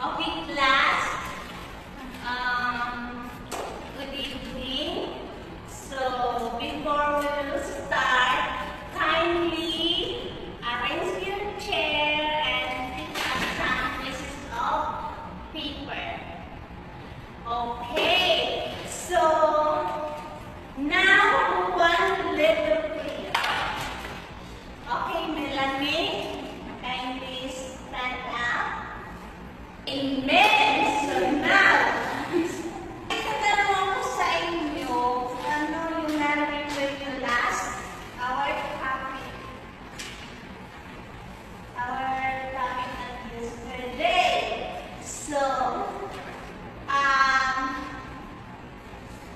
Okay, class. Good evening. So, before we will start, kindly arrange your chair and pick up some pieces of paper. Okay, so now one little prayer. Okay, Melanie, kindly stand up. Amen. So now, itatanong ko sa inyo, ano yung na-refer nyo last? Our topic at yesterday. So,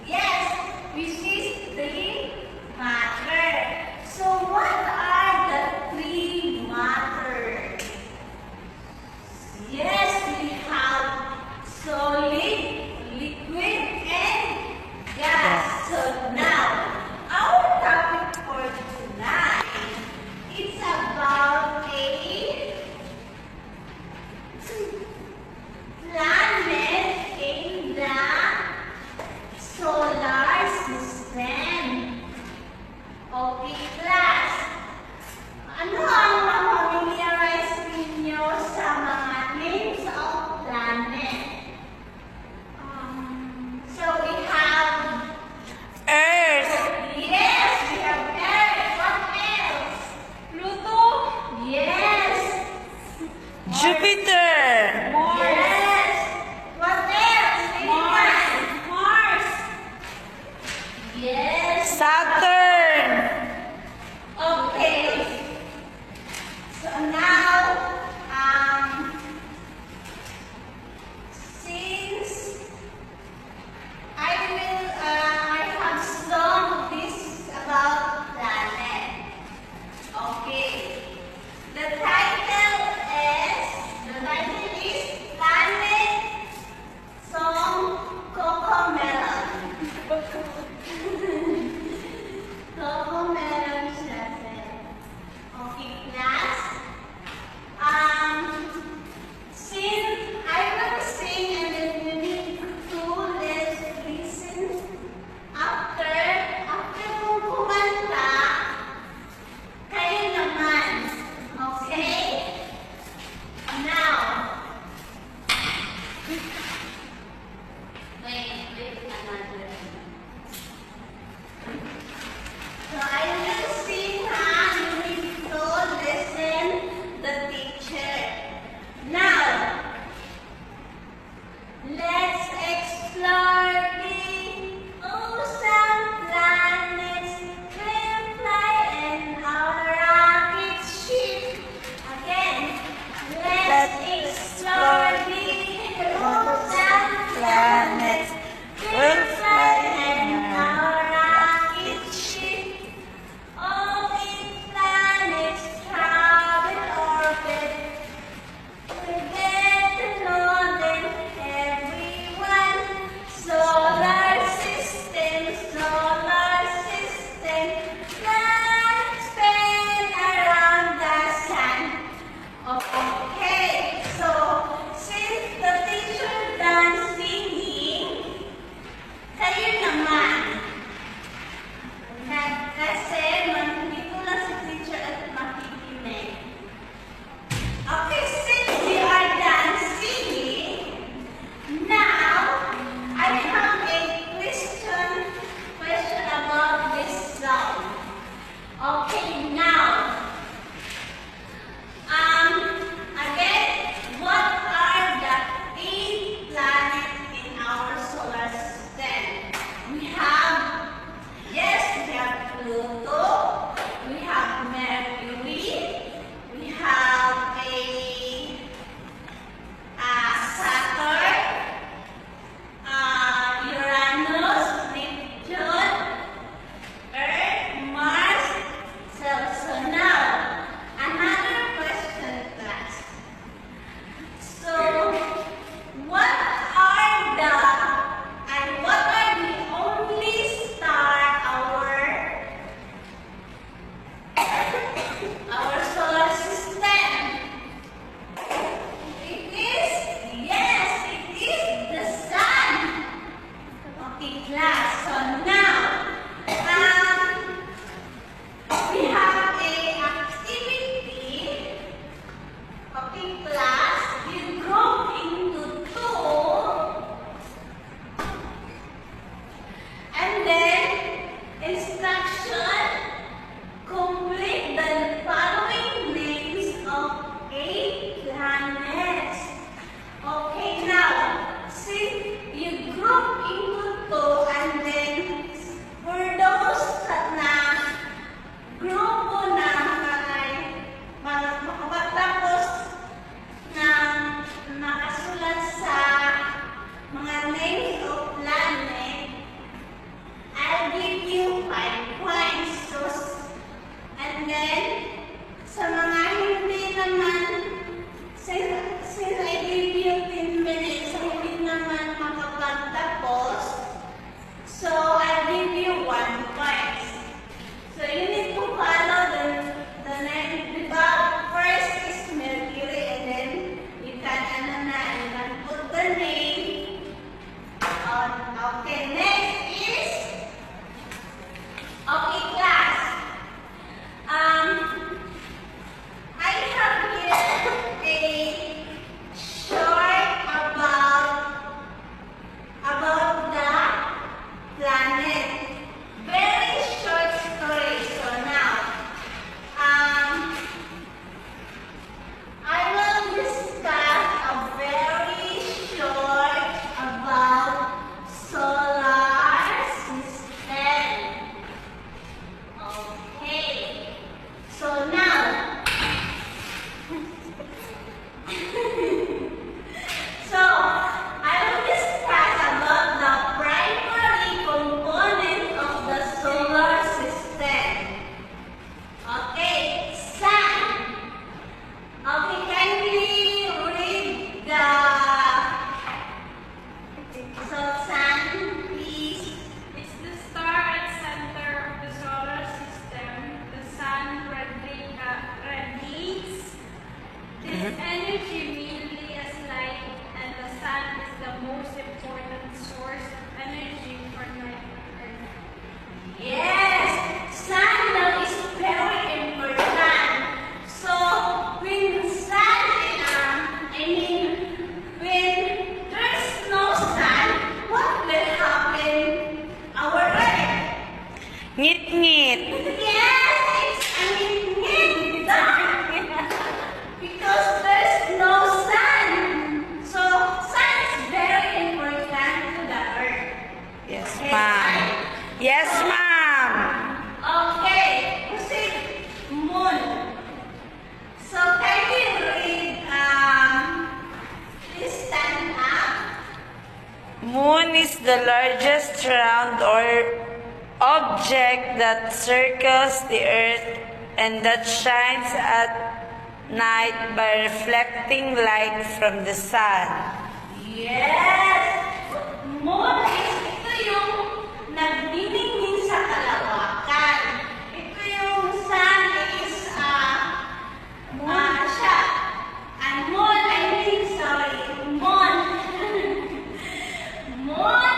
yes, which is the matter. So, what are the three matters? Yes, we have solid, liquid, and gas. So now, our topic for tonight is about a planet in the solar system. Okay, class. Ano ang ma-familiarize ninyo sa mga names of planet? So we have Earth, yes, we have Earth. What else? Pluto. Yes. Jupiter, Yes. What else? Mars. Yes. Saturn, Okay. So now, since I have some this about planet. Okay. The title energy mainly as light, and the sun is the most important source of energy for life on Earth. Yes, sun now is very important. So when sun, when there's no sun, what will happen? Our Earth. Ngit-ngit. Yes, it's dark because there's no sun. So sun is very important to the Earth. Yes, ma'am. Yes, ma'am. Okay, proceed. Moon. So can you read, please stand up. Moon is the largest round or object that circles the earth and that shines at night by reflecting light from the sun. Yes! Moon is ito yung nagniningning sa kalawakan. Ito yung sun is, siya. And moon, I mean, sorry, moon. Moon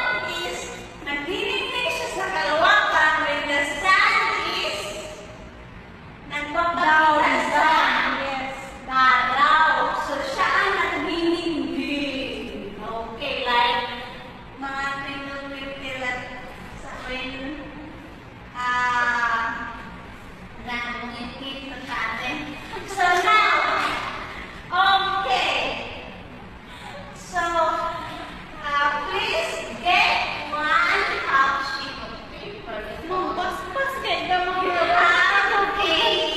is nagniningning siya sa kalawakan when the sun is nagpapakita sa dalaw. So, siya ang nagniningning. Okay, like, mga pinag-pipilat sa when, nangingit sa atin. So, now, okay. So, please get one half sheet of paper. Pas kayo mga You have a quiz.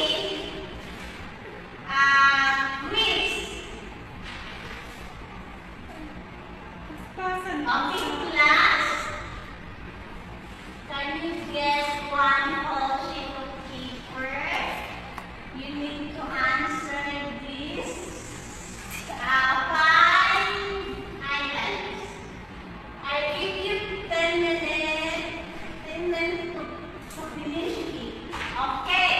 pasan. Okay, class. Can you get one whole sheet of paper? You need to answer this. Five items. I give you 10 minutes. 10 minutes to finish it. Okay.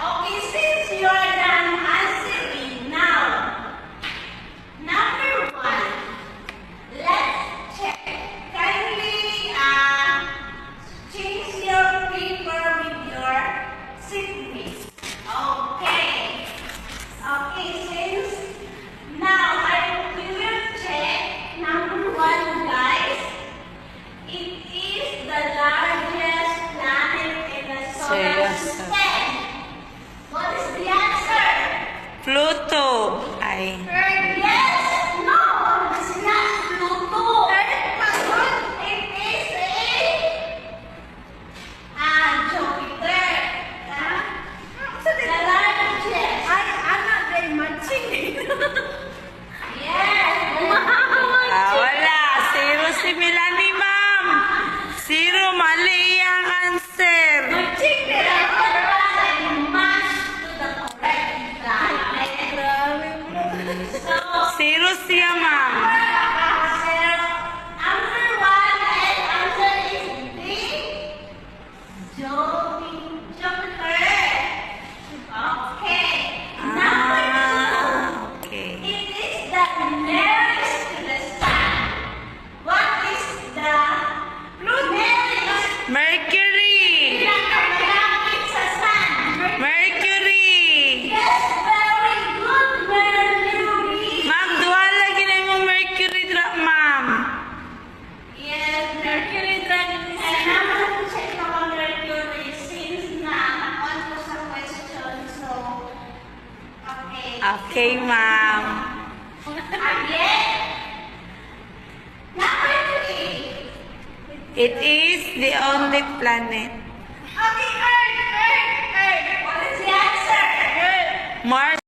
Okay, since you are done answering now, number one, let's check. Kindly change your paper with your seatmate. Okay. Okay, since now we will check number one, guys. It is the largest planet in the solar Seryoso. system. What is the answer? Pluto. Ay. Earth, yes. No, it's not Pluto. It is Jupiter. The largest. Yes. Wala. Zero si Milani, ma'am. Zero. Mali ang answer. Zero siya, ma'am. Answer one and answer is B. Jupiter. Okay. Number two. Okay. It is the nearest to the sun. What is the nearest? Mercury. Pinakamalapit sa sun. Mercury. Yes, very good, Mercury. Ma'am, duha lagi na yung Mercury dra, ma'am. Yes, Mercury dragon is. And naman check naman Mercury since on ko sa question. So, okay. Okay, ma'am. Again. Number three. It is the only planet. Okay, Earth. What is the answer? Mars.